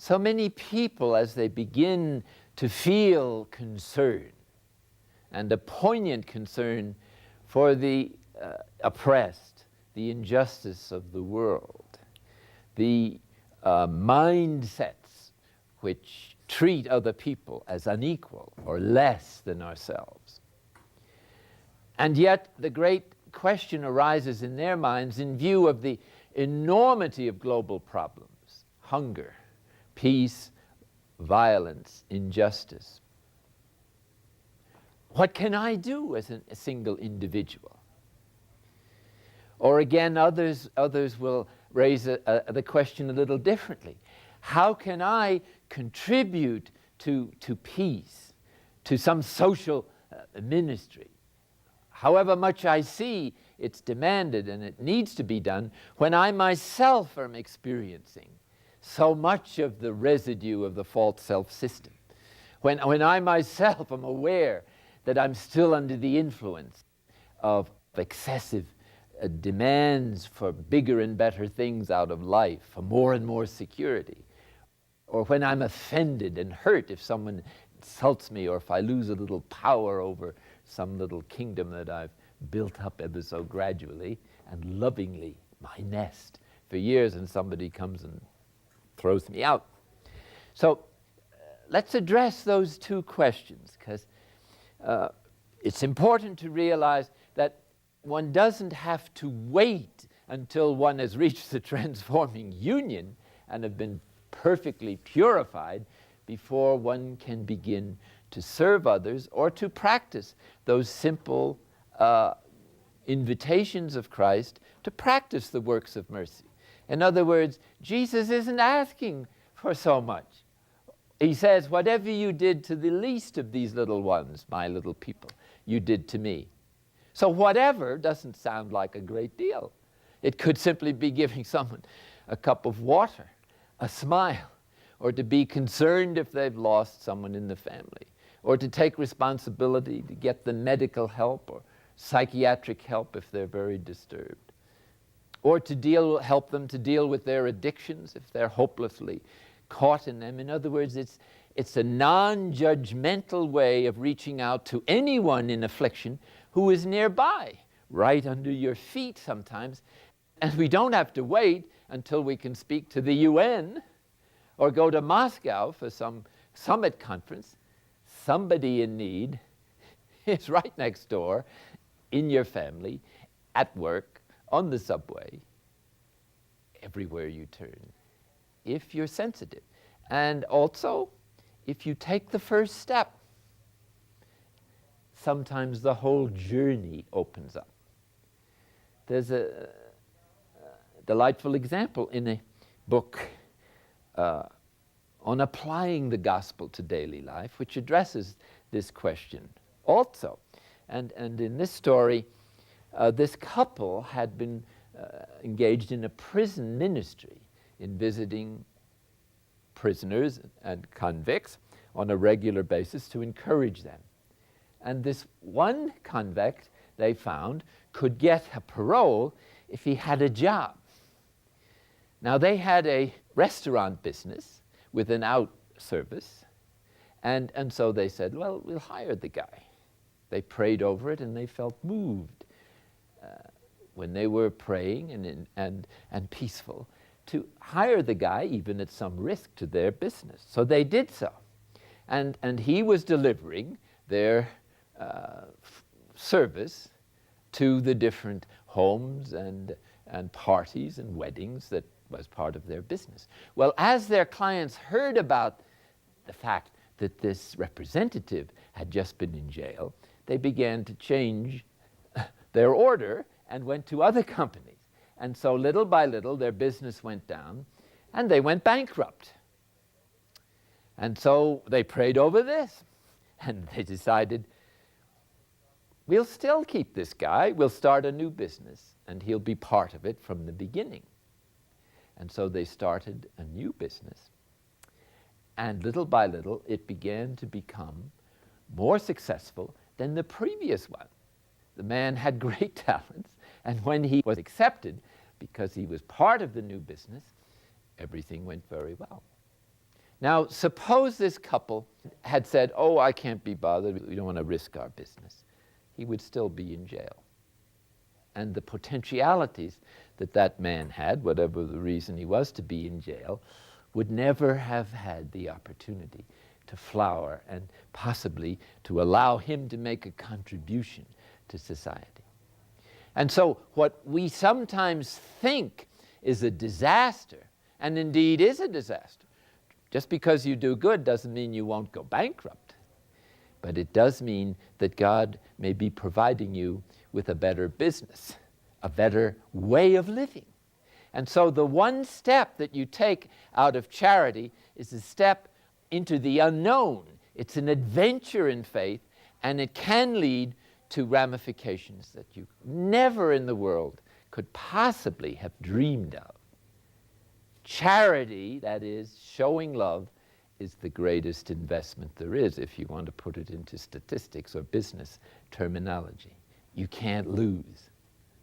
So many people, as they begin to feel concern, and a poignant concern for the oppressed, the injustice of the world, the mindsets which treat other people as unequal or less than ourselves. And yet the great question arises in their minds in view of the enormity of global problems: hunger, peace, violence, injustice. What can I do as a single individual? Or again, others will raise the question a little differently. How can I contribute to peace, to some social ministry? However much I see it's demanded and it needs to be done, when I myself am experiencing so much of the residue of the false self-system, when I myself am aware that I'm still under the influence of excessive demands for bigger and better things out of life, for more and more security, or when I'm offended and hurt if someone insults me, or if I lose a little power over some little kingdom that I've built up ever so gradually and lovingly, my nest, for years, and somebody comes and throws me out. So let's address those two questions, because it's important to realize that one doesn't have to wait until one has reached the transforming union and have been perfectly purified before one can begin to serve others or to practice those simple invitations of Christ to practice the works of mercy. In other words, Jesus isn't asking for so much. He says, whatever you did to the least of these little ones, my little people, you did to me. So whatever doesn't sound like a great deal. It could simply be giving someone a cup of water, a smile, or to be concerned if they've lost someone in the family, or to take responsibility to get them medical help or psychiatric help if they're very disturbed, or to help them to deal with their addictions if they're hopelessly caught in them. In other words, it's a non-judgmental way of reaching out to anyone in affliction who is nearby, right under your feet sometimes. And we don't have to wait until we can speak to the UN or go to Moscow for some summit conference. Somebody in need is right next door, in your family, at work, on the subway, everywhere you turn, if you're sensitive. And also, if you take the first step, sometimes the whole journey opens up. There's a delightful example in a book on applying the gospel to daily life, which addresses this question also. And in this story, this couple had been engaged in a prison ministry in visiting prisoners and convicts on a regular basis to encourage them. And this one convict, they found, could get a parole if he had a job. Now, they had a restaurant business with an out service, and so they said, well, we'll hire the guy. They prayed over it, and they felt moved when they were praying and peaceful to hire the guy, even at some risk to their business. So they did so. And he was delivering their service to the different homes and parties and weddings that was part of their business. Well, as their clients heard about the fact that this representative had just been in jail, they began to change their order and went to other companies. And so little by little, their business went down, and they went bankrupt. And so they prayed over this, and they decided, we'll still keep this guy, we'll start a new business, and he'll be part of it from the beginning. And so they started a new business. And little by little, it began to become more successful than the previous one. The man had great talents, and when he was accepted, because he was part of the new business, everything went very well. Now, suppose this couple had said, oh, I can't be bothered, we don't want to risk our business. He would still be in jail. And the potentialities that that man had, whatever the reason he was to be in jail, would never have had the opportunity to flower and possibly to allow him to make a contribution to society. And so what we sometimes think is a disaster, and indeed is a disaster, just because you do good doesn't mean you won't go bankrupt. But it does mean that God may be providing you with a better business, a better way of living. And so the one step that you take out of charity is a step into the unknown. It's an adventure in faith, and it can lead to ramifications that you never in the world could possibly have dreamed of. Charity, that is, showing love, is the greatest investment there is, if you want to put it into statistics or business terminology. You can't lose,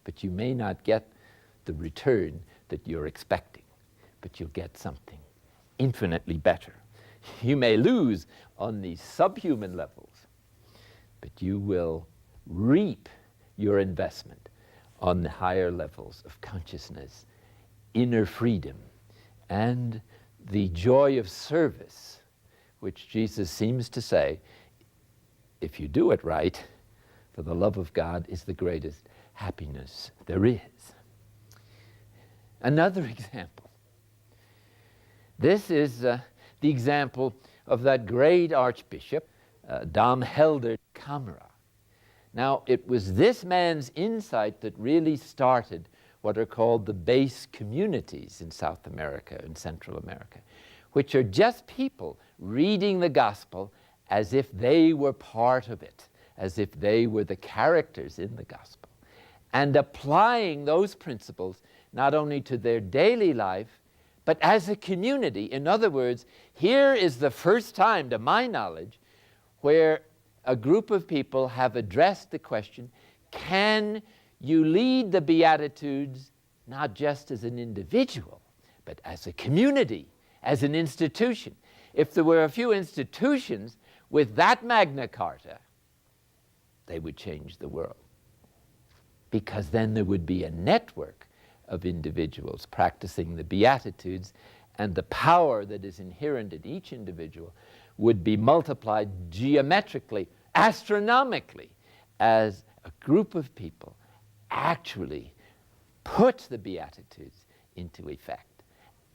but you may not get the return that you're expecting, but you'll get something infinitely better. You may lose on these subhuman levels, but you will reap your investment on the higher levels of consciousness, inner freedom, and the joy of service, which Jesus seems to say, if you do it right, for the love of God is the greatest happiness there is. Another example. This is the example of that great Archbishop, Dom Helder Camara. Now, it was this man's insight that really started what are called the base communities in South America and Central America, which are just people reading the gospel as if they were part of it, as if they were the characters in the gospel, and applying those principles not only to their daily life, but as a community. In other words, here is the first time, to my knowledge, where a group of people have addressed the question, can you lead the Beatitudes not just as an individual, but as a community, as an institution? If there were a few institutions with that Magna Carta, they would change the world. Because then there would be a network of individuals practicing the Beatitudes, and the power that is inherent in each individual would be multiplied geometrically, astronomically, as a group of people actually put the Beatitudes into effect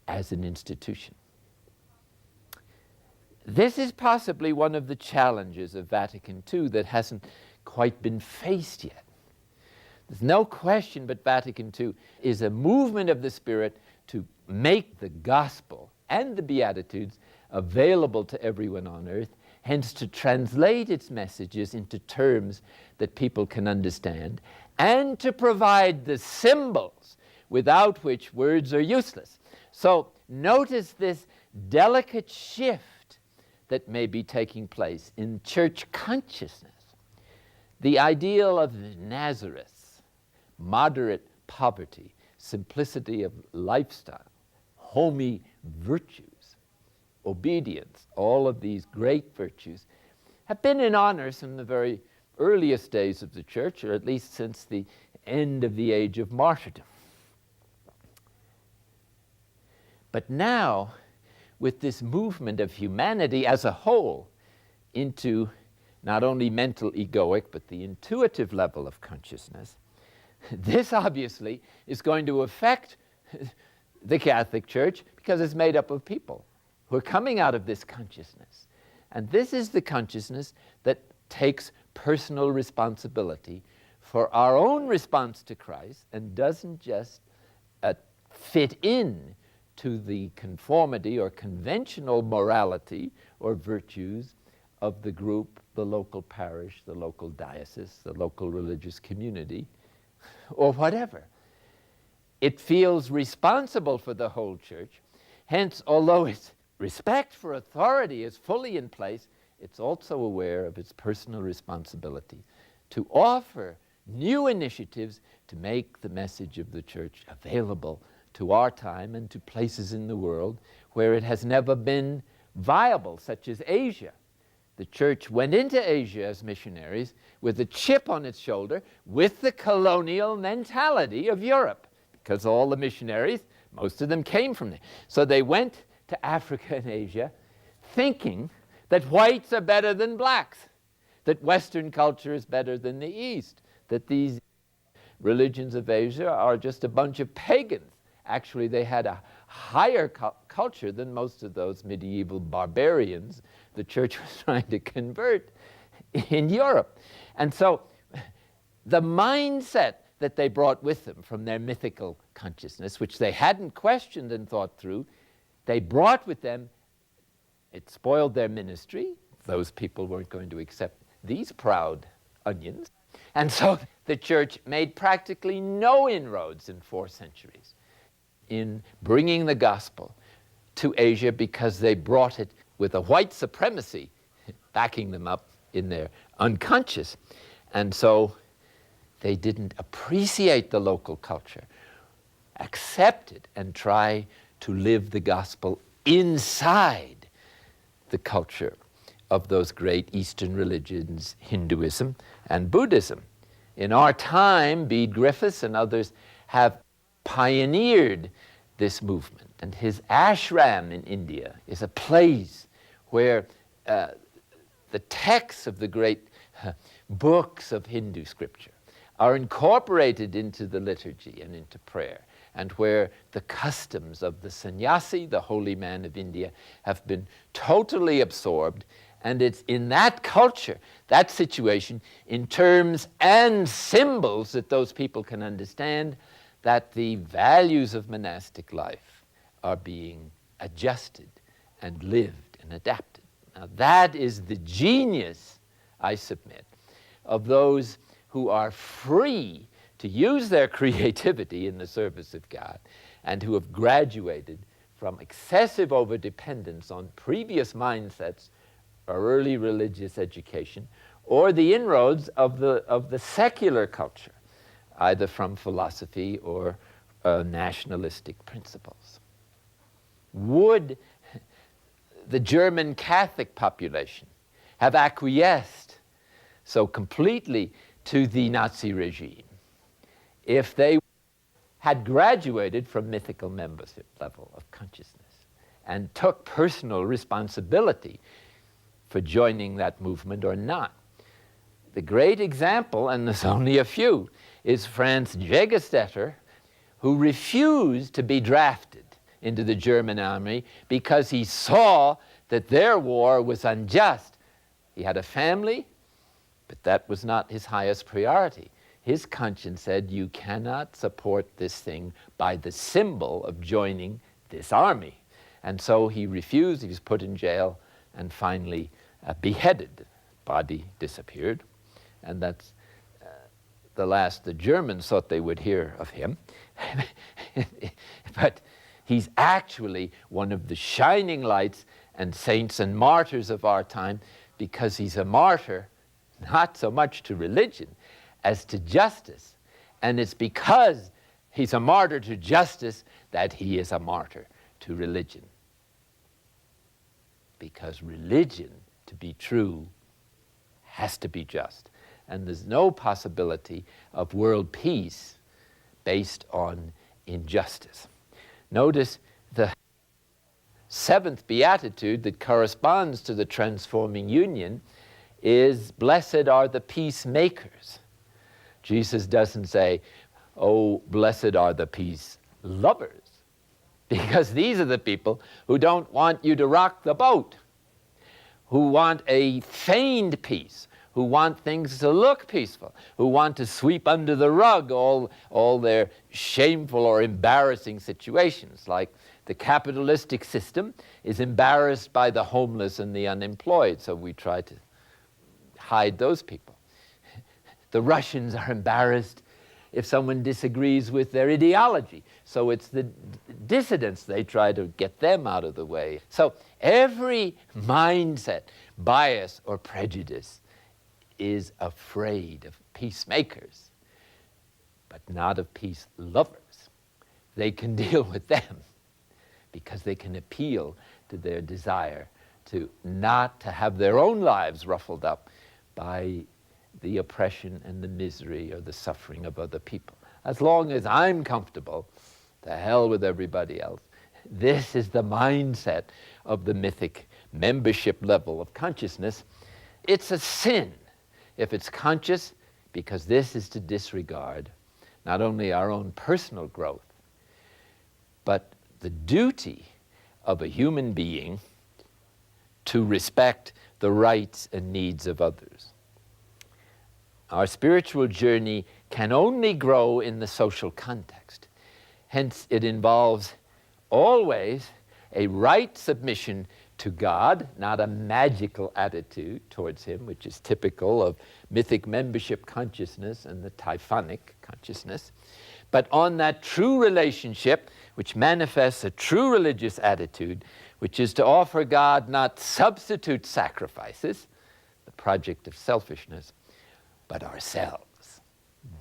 as an institution. This is possibly one of the challenges of Vatican II that hasn't quite been faced yet. There's no question but Vatican II is a movement of the Spirit to make the gospel and the Beatitudes available to everyone on earth, hence to translate its messages into terms that people can understand, and to provide the symbols without which words are useless. So notice this delicate shift that may be taking place in church consciousness. The ideal of Nazareth, moderate poverty, simplicity of lifestyle, homey virtues, obedience, all of these great virtues have been in honor from the very earliest days of the church, or at least since the end of the age of martyrdom. But now, with this movement of humanity as a whole into not only mental egoic, but the intuitive level of consciousness, this obviously is going to affect the Catholic Church because it's made up of people who are coming out of this consciousness. And this is the consciousness that takes personal responsibility for our own response to Christ and doesn't just fit in to the conformity or conventional morality or virtues of the group, the local parish, the local diocese, the local religious community, or whatever. It feels responsible for the whole church. Hence, although its respect for authority is fully in place, it's also aware of its personal responsibility to offer new initiatives to make the message of the church available to our time and to places in the world where it has never been viable, such as Asia. The church went into Asia as missionaries with a chip on its shoulder with the colonial mentality of Europe, because all the missionaries, most of them came from there. So they went to Africa and Asia thinking that whites are better than blacks, that Western culture is better than the East, that these religions of Asia are just a bunch of pagans. Actually, they had a higher culture than most of those medieval barbarians the church was trying to convert in Europe. And so the mindset that they brought with them from their mythical consciousness, which they hadn't questioned and thought through, they brought with them. It spoiled their ministry. Those people weren't going to accept these proud onions. And so the church made practically no inroads in 4 centuries in bringing the gospel to Asia, because they brought it with a white supremacy backing them up in their unconscious. And so they didn't appreciate the local culture, accept it, and try to live the gospel inside the culture of those great Eastern religions, Hinduism and Buddhism. In our time, Bede Griffiths and others have pioneered this movement, and his ashram in India is a place where the texts of the great books of Hindu scripture are incorporated into the liturgy and into prayer, and where the customs of the sannyasi, the holy man of India, have been totally absorbed. And it's in that culture, that situation, in terms and symbols that those people can understand, that the values of monastic life are being adjusted and lived and adapted. Now that is the genius, I submit, of those who are free to use their creativity in the service of God, and who have graduated from excessive overdependence on previous mindsets or early religious education, or the inroads of the secular culture, either from philosophy or nationalistic principles. Would the German Catholic population have acquiesced so completely to the Nazi regime if they had graduated from mythical membership level of consciousness and took personal responsibility for joining that movement or not? The great example, and there's only a few, is Franz Jägerstätter, who refused to be drafted into the German army because he saw that their war was unjust. He had a family, but that was not his highest priority. His conscience said, you cannot support this thing by the symbol of joining this army. And so he refused. He was put in jail and finally beheaded. Body disappeared. And that's the last the Germans thought they would hear of him. But he's actually one of the shining lights and saints and martyrs of our time, because he's a martyr not so much to religion as to justice. And it's because he's a martyr to justice that he is a martyr to religion. Because religion, to be true, has to be just. And there's no possibility of world peace based on injustice. Notice the 7th beatitude that corresponds to the transforming union is, blessed are the peacemakers. Jesus doesn't say, oh, blessed are the peace lovers, because these are the people who don't want you to rock the boat, who want a feigned peace, who want things to look peaceful, who want to sweep under the rug all their shameful or embarrassing situations. Like the capitalistic system is embarrassed by the homeless and the unemployed, so we try to hide those people. The Russians are embarrassed if someone disagrees with their ideology, so it's the dissidents, they try to get them out of the way. So every mindset, bias, or prejudice is afraid of peacemakers, but not of peace lovers. They can deal with them because they can appeal to their desire to not to have their own lives ruffled up by the oppression and the misery or the suffering of other people. As long as I'm comfortable, to hell with everybody else. This is the mindset of the mythic membership level of consciousness. It's a sin if it's conscious, because this is to disregard not only our own personal growth, but the duty of a human being to respect the rights and needs of others. Our spiritual journey can only grow in the social context. Hence, it involves always a right submission to God, not a magical attitude towards Him, which is typical of mythic membership consciousness and the Typhonic consciousness, but on that true relationship which manifests a true religious attitude, which is to offer God not substitute sacrifices, the project of selfishness, but ourselves.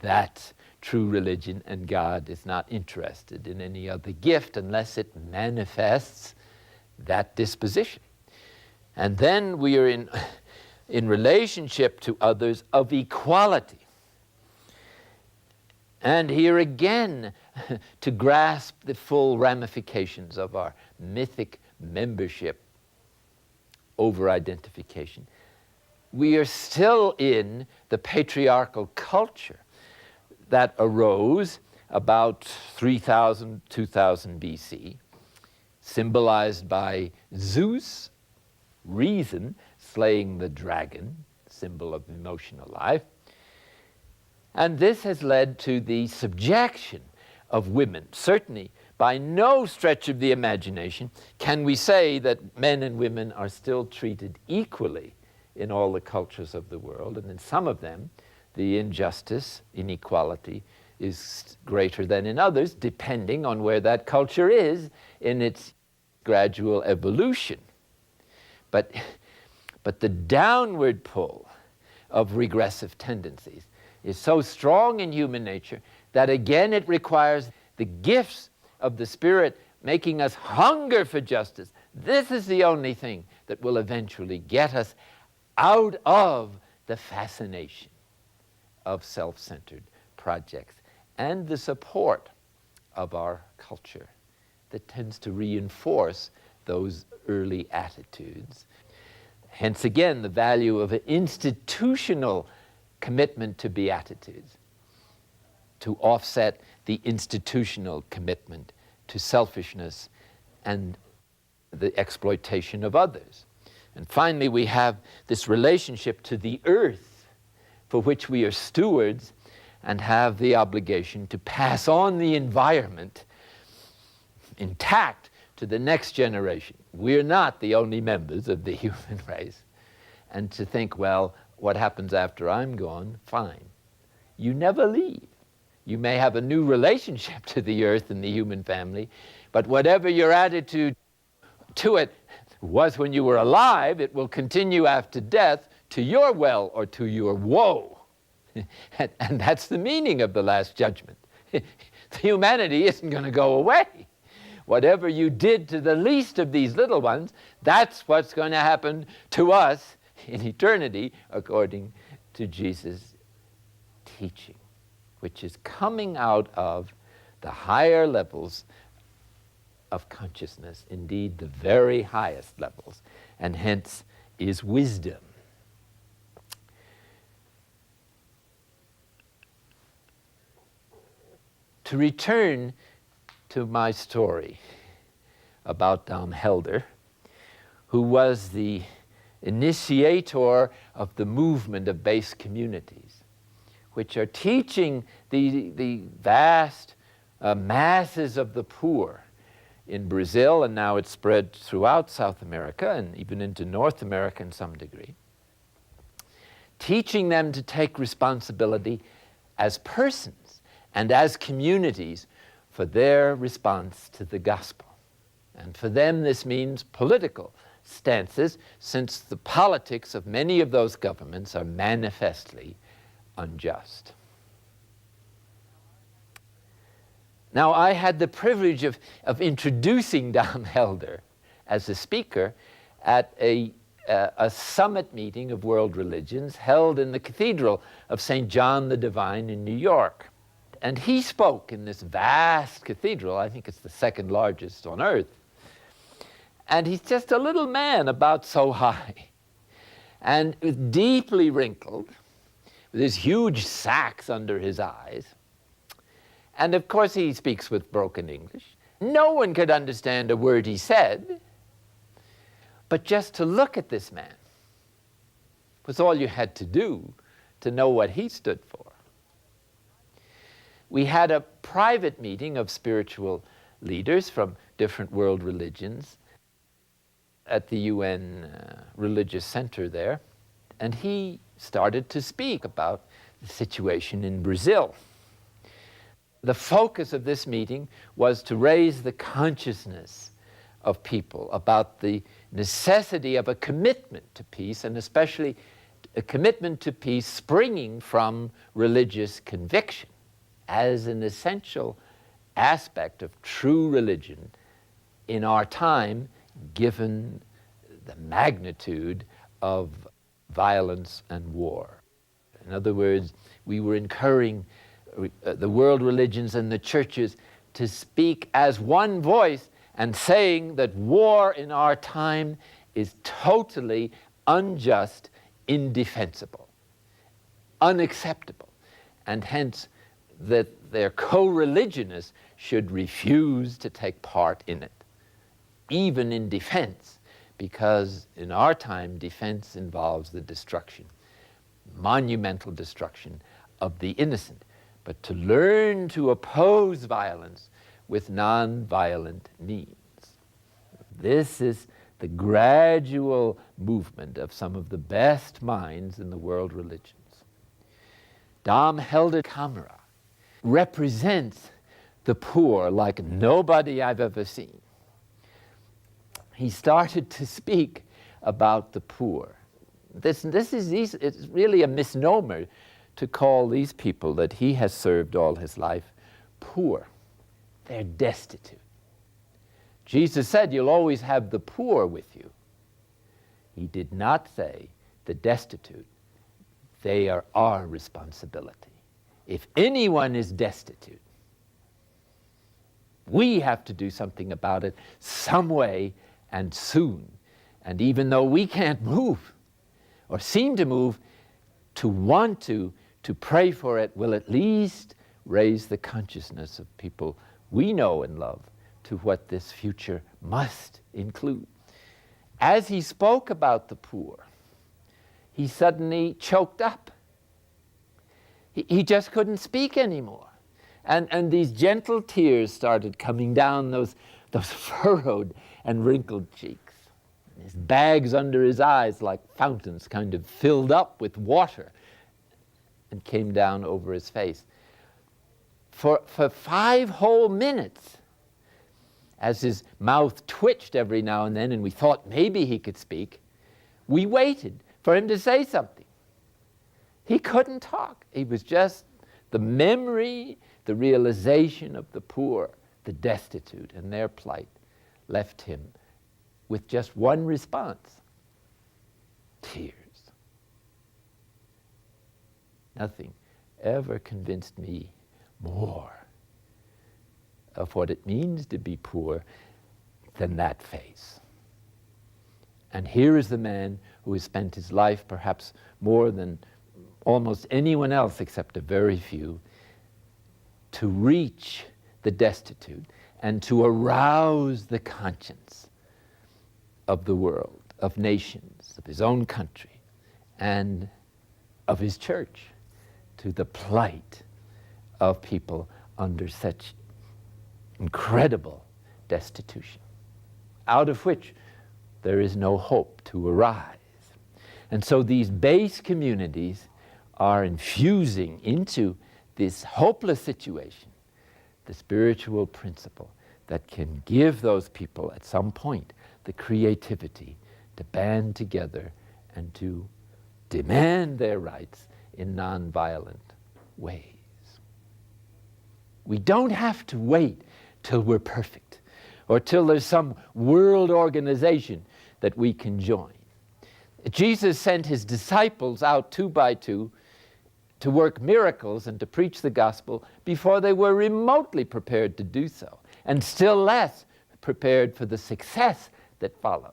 That's true religion, and God is not interested in any other gift unless it manifests that disposition. And then we are in relationship to others of equality. And here again, to grasp the full ramifications of our mythic membership over-identification, we are still in the patriarchal culture that arose about 3000, 2000 BC, symbolized by Zeus, reason, slaying the dragon, symbol of emotional life. And this has led to the subjection of women. Certainly, by no stretch of the imagination can we say that men and women are still treated equally in all the cultures of the world, and in some of them, the injustice, inequality, is greater than in others, depending on where that culture is in its gradual evolution. But the downward pull of regressive tendencies is so strong in human nature that again it requires the gifts of the Spirit making us hunger for justice. This is the only thing that will eventually get us out of the fascination of self-centered projects and the support of our culture that tends to reinforce those early attitudes. Hence again, the value of an institutional commitment to beatitudes, to offset the institutional commitment to selfishness and the exploitation of others. And finally, we have this relationship to the earth, for which we are stewards and have the obligation to pass on the environment intact to the next generation. We're not the only members of the human race. And to think, well, what happens after I'm gone? Fine. You never leave. You may have a new relationship to the earth and the human family, but whatever your attitude to it was when you were alive, it will continue after death to your well or to your woe. And that's the meaning of the Last Judgment. Humanity isn't going to go away. Whatever you did to the least of these little ones, that's what's going to happen to us in eternity, according to Jesus' teaching, which is coming out of the higher levels of consciousness, indeed the very highest levels, and hence is wisdom. To return to my story about Dom Helder, who was the initiator of the movement of base communities, which are teaching the vast masses of the poor in Brazil, and now it's spread throughout South America and even into North America in some degree, teaching them to take responsibility as persons and as communities for their response to the gospel. And for them this means political stances, since the politics of many of those governments are manifestly unjust. Now, I had the privilege of introducing Dom Helder as a speaker at a summit meeting of world religions held in the Cathedral of St. John the Divine in New York. And he spoke in this vast cathedral. I think it's the second largest on earth. And he's just a little man about so high, and deeply wrinkled, with his huge sacks under his eyes. And of course he speaks with broken English. No one could understand a word he said, but just to look at this man was all you had to do to know what he stood for. We had a private meeting of spiritual leaders from different world religions at the UN Religious Center there, and he started to speak about the situation in Brazil. The focus of this meeting was to raise the consciousness of people about the necessity of a commitment to peace, and especially a commitment to peace springing from religious conviction as an essential aspect of true religion in our time, given the magnitude of violence and war. In other words, we were encouraging the world religions and the churches to speak as one voice and saying that war in our time is totally unjust, indefensible, unacceptable, and hence that their co-religionists should refuse to take part in it, even in defense, because in our time, defense involves the destruction, monumental destruction of the innocent. But to learn to oppose violence with non-violent means. This is the gradual movement of some of the best minds in the world religions. Dom Helder Camara represents the poor like nobody I've ever seen. He started to speak about the poor. It's really a misnomer to call these people that he has served all his life poor. They're destitute. Jesus said, you'll always have the poor with you. He did not say the destitute. They are our responsibility. If anyone is destitute, we have to do something about it some way and soon. And even though we can't move or seem to move, to want to pray for it will at least raise the consciousness of people we know and love to what this future must include. As he spoke about the poor, he suddenly choked up. He just couldn't speak anymore. And these gentle tears started coming down those furrowed and wrinkled cheeks. And his bags under his eyes, like fountains, kind of filled up with water and came down over his face. For 5 whole minutes, as his mouth twitched every now and then, and we thought maybe he could speak, we waited for him to say something. He couldn't talk. He was just the memory, the realization of the poor, the destitute, and their plight left him with just one response: tears. Nothing ever convinced me more of what it means to be poor than that face. And here is the man who has spent his life, perhaps more than almost anyone else except a very few, to reach the destitute and to arouse the conscience of the world, of nations, of his own country, and of his church, to the plight of people under such incredible destitution, out of which there is no hope to arise. And so these base communities are infusing into this hopeless situation the spiritual principle that can give those people at some point the creativity to band together and to demand their rights in non-violent ways. We don't have to wait till we're perfect or till there's some world organization that we can join. Jesus sent his disciples out 2 by 2 to work miracles and to preach the gospel before they were remotely prepared to do so, and still less prepared for the success that followed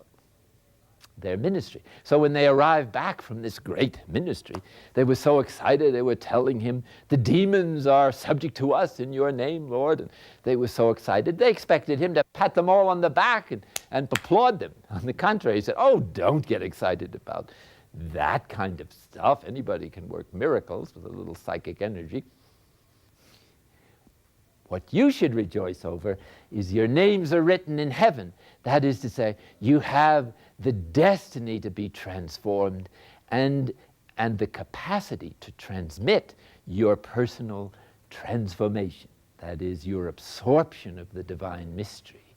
their ministry. So when they arrived back from this great ministry, they were so excited. They were telling him, the demons are subject to us in your name, Lord. And they were so excited. They expected him to pat them all on the back and applaud them. On the contrary, he said, oh, don't get excited about that kind of stuff. Anybody can work miracles with a little psychic energy. What you should rejoice over is your names are written in heaven. That is to say, you have the destiny to be transformed and the capacity to transmit your personal transformation. That is, your absorption of the divine mystery,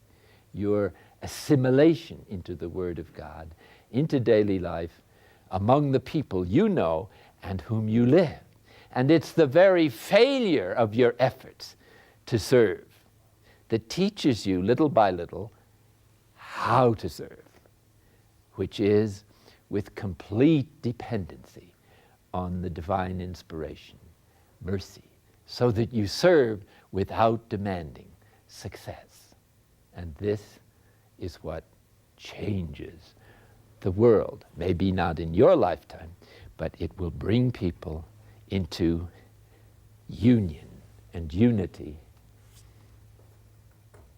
your assimilation into the Word of God, into daily life, among the people you know and whom you live. And it's the very failure of your efforts to serve that teaches you little by little how to serve, which is with complete dependency on the divine inspiration, mercy, so that you serve without demanding success. And this is what changes the world. Maybe not in your lifetime, but it will bring people into union and unity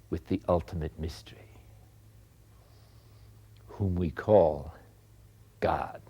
with the ultimate mystery, whom we call God.